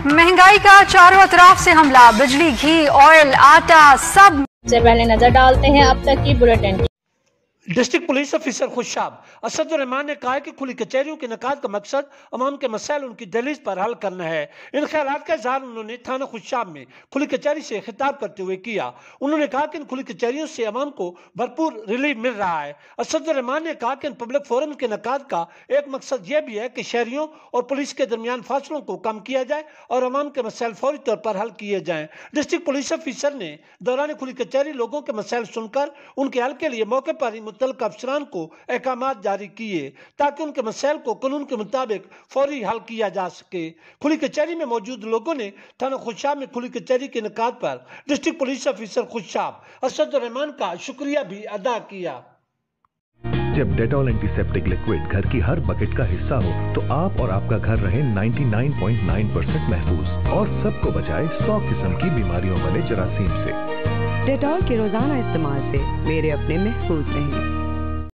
महंगाई का चारों अतराफ से हमला, बिजली, घी, ऑयल, आटा सब से पहले नजर डालते हैं अब तक की बुलेटिन की। डिस्ट्रिक्ट पुलिस ऑफिसर खुशाब असदुर्रहमान ने कहा कि खुली कचहरियों के निकात का मकसद अवाम के मसाइल उनकी दहलीज पर हल करना है। इन ख्यालात का इजहार उन्होंने थाना खुशाब में खुली कचहरी से खिताब करते हुए किया। उन्होंने कहा कि इन खुली कचहरियों से अवाम को भरपूर रिलीफ मिल रहा है। असदुर्रहमान ने कहा कि इन पब्लिक फोरम के निकात का एक मकसद यह भी है कि शहरियों और पुलिस के दरमियान फासलों को कम किया जाए और अवाम के मसाइल फौरी तौर पर हल किए जाएं। डिस्ट्रिक्ट पुलिस ऑफिसर ने दौरान खुली कचहरी लोगों के मसाइल सुनकर उनके हल के लिए मौके पर ही मुतल्लिक़ अफसरान को अहकामात जारी किए ताकि उनके मसाइल को कानून के मुताबिक फौरी हल किया जा सके। खुली कचहरी में मौजूद लोगों ने थाना खुशाब में खुली कचहरी के निकात पर डिस्ट्रिक्ट पुलिस ऑफिसर खुशाब असदुर्रहमान का शुक्रिया भी अदा किया। जब डेटॉल एंटीसेप्टिक लिक्विड घर की हर बकेट का हिस्सा हो तो आप और आपका घर रहे 99.9% महफूज और सबको बचाए 100 किस्म की बीमारियों वाले जरासीम से। डेटॉल के रोजाना इस्तेमाल से मेरे अपने महफूज रहेंगे।